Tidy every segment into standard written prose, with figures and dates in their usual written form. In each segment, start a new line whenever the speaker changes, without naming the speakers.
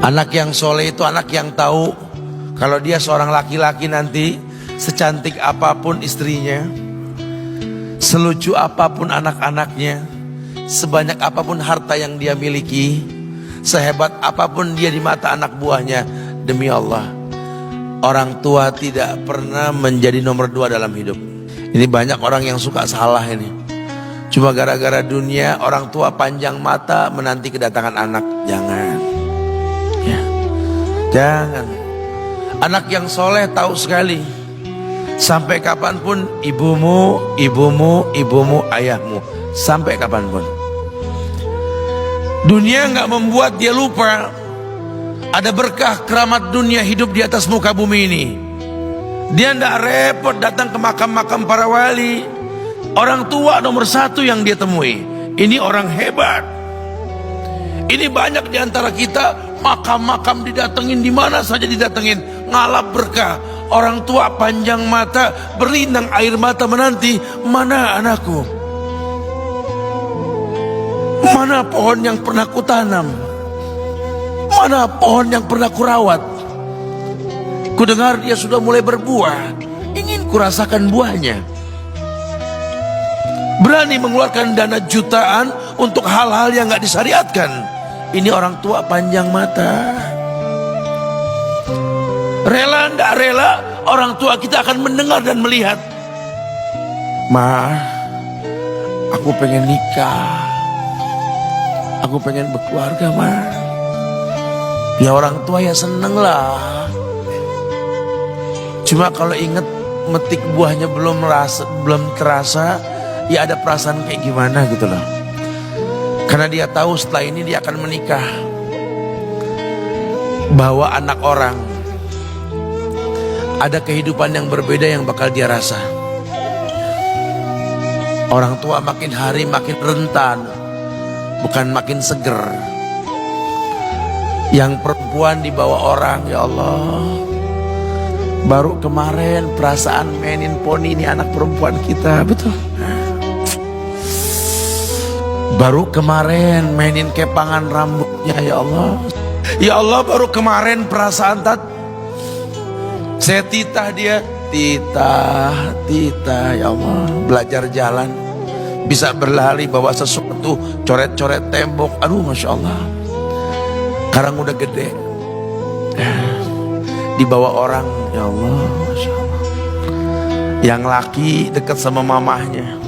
Anak yang soleh itu anak yang tahu kalau dia seorang laki-laki nanti, secantik apapun istrinya, selucu apapun anak-anaknya, sebanyak apapun harta yang dia miliki, sehebat apapun dia di mata anak buahnya, demi Allah, orang tua tidak pernah menjadi nomor 2 dalam hidup. Ini banyak orang yang suka salah ini. Cuma gara-gara dunia, orang tua panjang mata menanti kedatangan anak. Jangan ya. Jangan. Anak yang soleh tahu sekali, sampai kapanpun ibumu, ayahmu. Sampai kapanpun. Dunia nggak membuat dia lupa ada berkah keramat dunia hidup di atas muka bumi ini. Dia nggak repot datang ke makam-makam para wali. Orang tua nomor 1 yang dia temui. Ini orang hebat. Ini banyak di antara kita, makam-makam didatengin, di mana saja didatengin, ngalap berkah. Orang tua panjang mata, berlinang air mata menanti, mana anakku? Mana pohon yang pernah kutanam? Mana pohon yang pernah kurawat? Kudengar dia sudah mulai berbuah, ingin kurasakan buahnya. Berani mengeluarkan dana jutaan untuk hal-hal yang gak disyariatkan. Ini orang tua panjang mata. Rela gak rela, orang tua kita akan mendengar dan melihat. Ma, aku pengen nikah, aku pengen berkeluarga, Ma. Ya orang tua ya seneng lah. Cuma kalau inget metik buahnya belum terasa, ya ada perasaan kayak gimana gitu loh. Karena dia tahu setelah ini dia akan menikah. Bahwa anak orang ada kehidupan yang berbeda yang bakal dia rasa. Orang tua makin hari makin rentan, bukan makin seger. Yang perempuan dibawa orang, ya Allah. Baru kemarin perasaan mainin poni ini anak perempuan kita, betul. Baru kemarin mainin kepangan rambutnya, ya Allah. Ya Allah, baru kemarin perasaan saya titah dia, titah, ya Allah. Belajar jalan, bisa berlari bawa sesuatu, coret-coret tembok, aduh Masya Allah. Sekarang udah gede, dibawa orang, ya Allah, Masya Allah. Yang laki dekat sama mamahnya.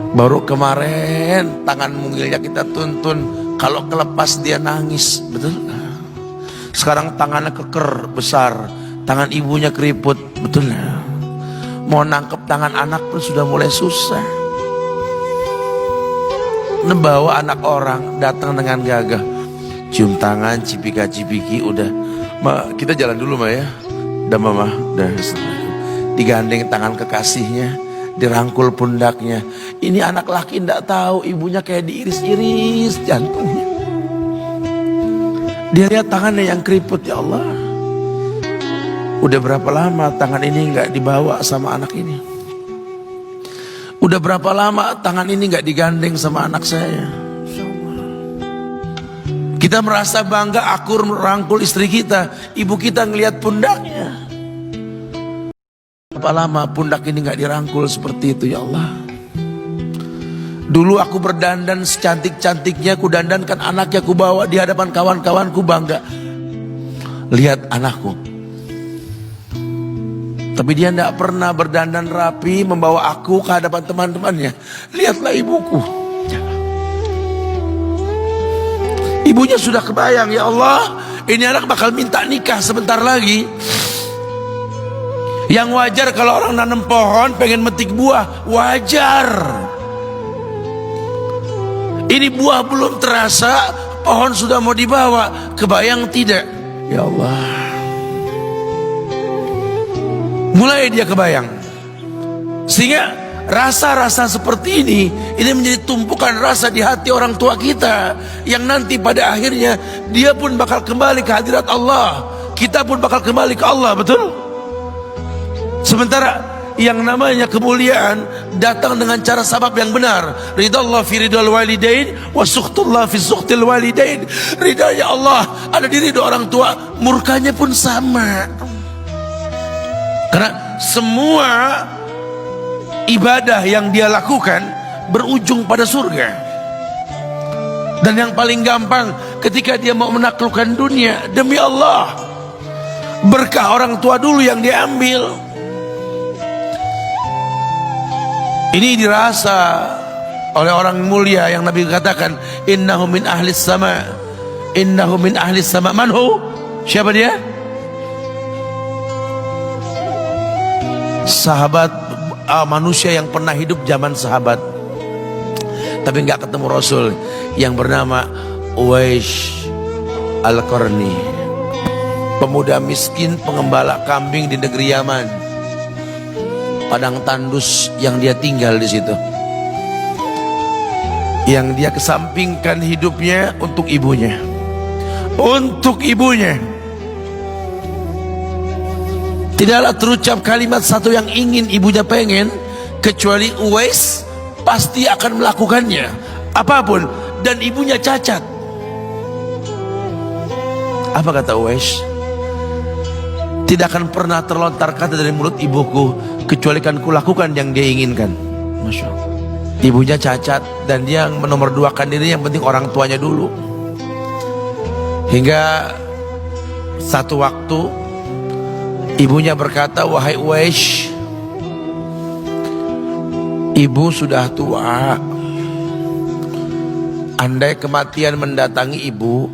Baru kemarin tangan mungilnya kita tuntun, kalau kelepas dia nangis, betul. Sekarang tangannya keker besar, tangan ibunya keriput, betul. Mau nangkep tangan anak pun sudah mulai susah. Membawa anak orang datang dengan gagah, cium tangan, cipika-cipiki, udah. Ma, kita jalan dulu Ma ya. Udah Mama, udah. Digandeng tangan kekasihnya, dirangkul pundaknya. Ini anak laki ndak tahu ibunya kayak diiris-iris jantungnya. Dia lihat tangannya yang keriput, ya Allah. Udah berapa lama tangan ini nggak dibawa sama anak ini? Udah berapa lama tangan ini nggak digandeng sama anak saya? Kita merasa bangga akur merangkul istri kita, ibu kita ngelihat pundaknya. Berapa lama pundak ini gak dirangkul seperti itu, ya Allah. Dulu aku berdandan secantik-cantiknya, ku dandankan anaknya, ku bawa di hadapan kawan-kawanku bangga. Lihat anakku. Tapi dia gak pernah berdandan rapi membawa aku ke hadapan teman-temannya. Lihatlah ibuku. Ibunya sudah kebayang, ya Allah, ini anak bakal minta nikah sebentar lagi. Yang wajar kalau orang nanam pohon pengen metik buah, wajar. Ini buah belum terasa, pohon sudah mau dibawa, kebayang tidak? Ya Allah. Mulai dia kebayang. Sehingga rasa-rasa seperti ini menjadi tumpukan rasa di hati orang tua kita, yang nanti pada akhirnya dia pun bakal kembali ke hadirat Allah, kita pun bakal kembali ke Allah, betul? Sementara yang namanya kemuliaan datang dengan cara sabab yang benar. Ridallah fi ridal walidain wa sukhtullah fi sukhtil walidain. Ridanya Allah ada di ridho orang tua, murkanya pun sama. Karena semua ibadah yang dia lakukan berujung pada surga. Dan yang paling gampang ketika dia mau menaklukkan dunia, demi Allah, berkah orang tua dulu yang dia ambil. Ini dirasa oleh orang mulia yang Nabi katakan, innahu min ahlis sama, innahu min ahlis sama. Manhu? Siapa dia? Sahabat, manusia yang pernah hidup zaman sahabat tapi nggak ketemu Rasul, yang bernama Uwais Al-Qarni, pemuda miskin pengembala kambing di negeri Yaman. Padang tandus yang dia tinggal di situ, yang dia kesampingkan hidupnya untuk ibunya, untuk ibunya. Tidaklah terucap kalimat satu yang ingin ibunya pengen, kecuali Uwais pasti akan melakukannya apapun, dan ibunya cacat. Apa kata Uwais? Tidak akan pernah terlontar kata dari mulut ibuku kecuali kan kulakukan yang dia inginkan. Masya Allah. Ibunya cacat dan dia menomorduakan diri, yang penting orang tuanya dulu. Hingga satu waktu ibunya berkata, wahai Uwais, ibu sudah tua. Andai kematian mendatangi ibu,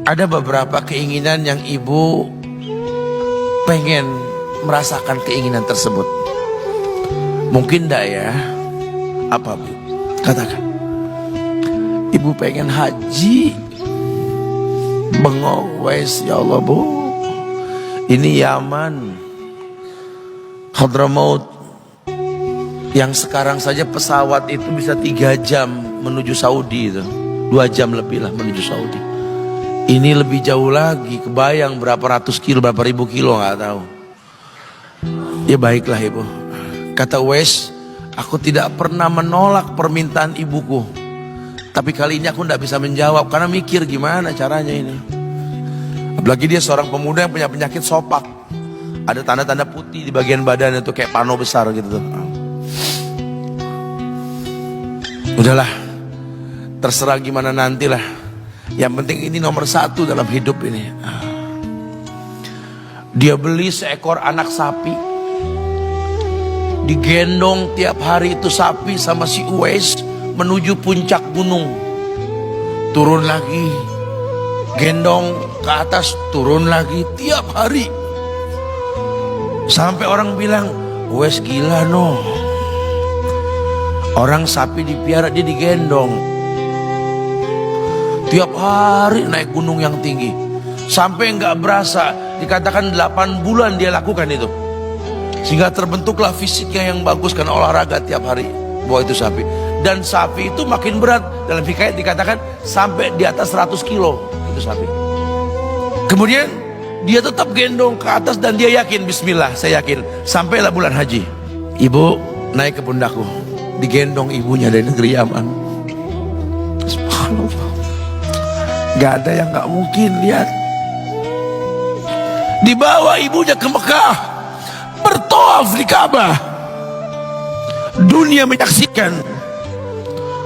ada beberapa keinginan yang ibu pengen merasakan keinginan tersebut. Mungkin enggak ya? Apa bu? Katakan. Ibu pengen haji. Bengong Uwais, ya Allah bu, ini Yaman, Hadramaut, yang sekarang saja pesawat itu bisa 3 jam menuju Saudi itu, 2 jam lebih lah menuju Saudi. Ini lebih jauh lagi, kebayang berapa ratus kilo, berapa ribu kilo nggak tahu. Ya baiklah ibu, kata Uwais, aku tidak pernah menolak permintaan ibuku, tapi kali ini aku tidak bisa menjawab karena mikir gimana caranya ini. Apalagi dia seorang pemuda yang punya penyakit sopak, ada tanda-tanda putih di bagian badan itu kayak pano besar gitu tuh. Udahlah, terserah gimana nantilah. Yang penting ini nomor 1 dalam hidup ini. Dia beli seekor anak sapi, digendong tiap hari itu sapi sama si Uwais menuju puncak gunung. Turun lagi, gendong ke atas, turun lagi tiap hari. Sampai orang bilang, Uwais gila no. Orang sapi dipiara, dia digendong tiap hari naik gunung yang tinggi. Sampai nggak berasa, dikatakan 8 bulan dia lakukan itu. Sehingga terbentuklah fisiknya yang bagus karena olahraga tiap hari bawa itu sapi. Dan sapi itu makin berat, dalam hikayat dikatakan sampai di atas 100 kilo itu sapi. Kemudian dia tetap gendong ke atas dan dia yakin, bismillah saya yakin, sampailah bulan haji. Ibu naik ke pundakku, digendong ibunya dari negeri Yaman. Subhanallah, gak ada yang gak mungkin. Lihat, dibawa ibunya ke Mekah, bertawaf di Ka'bah, dunia menyaksikan.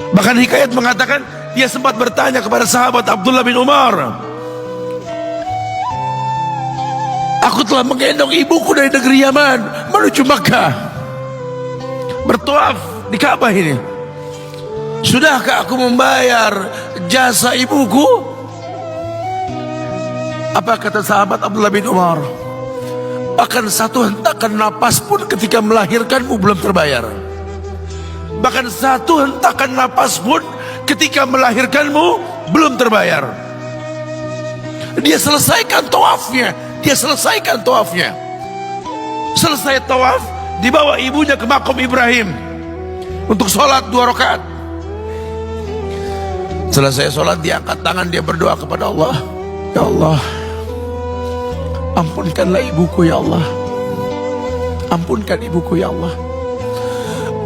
Bahkan hikayat mengatakan dia sempat bertanya kepada sahabat Abdullah bin Umar, aku telah menggendong ibuku dari negeri Yaman menuju Makkah, bertawaf di Ka'bah ini. Sudahkah aku membayar jasa ibuku? Apa kata sahabat Abdullah bin Umar? Bahkan satu hentakan napas pun ketika melahirkanmu belum terbayar. Bahkan satu hentakan napas pun ketika melahirkanmu belum terbayar. Dia selesaikan tawafnya. Dia selesaikan tawafnya. Selesai tawaf, dibawa ibunya ke makom Ibrahim untuk sholat 2 rakaat. Selesai sholat, dia angkat tangan, dia berdoa kepada Allah, ya Allah, ampunkanlah ibuku ya Allah. Ampunkan ibuku ya Allah.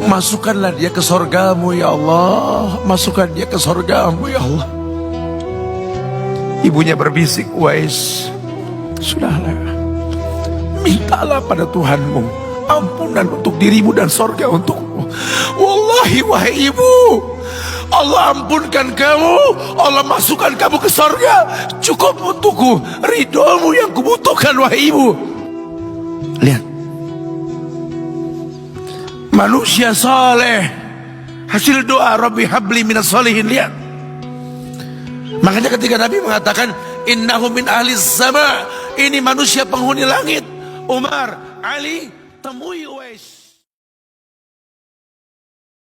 Masukkanlah dia ke sorgamu ya Allah. Masukkan dia ke sorgamu ya Allah. Ibunya berbisik, Uwais, sudahlah, mintalah pada Tuhanmu ampunan untuk dirimu dan sorga untukmu. Wallahi wahai ibu, Allah ampunkan kamu, Allah masukkan kamu ke sorga, cukup untukku, ridhomu yang kubutuhkan wahai ibu. Lihat, manusia saleh, hasil doa Rabbi habli minas solihin. Lihat, makanya ketika Nabi mengatakan innahu min ahli sama, ini manusia penghuni langit, Umar, Ali, temui Uwais.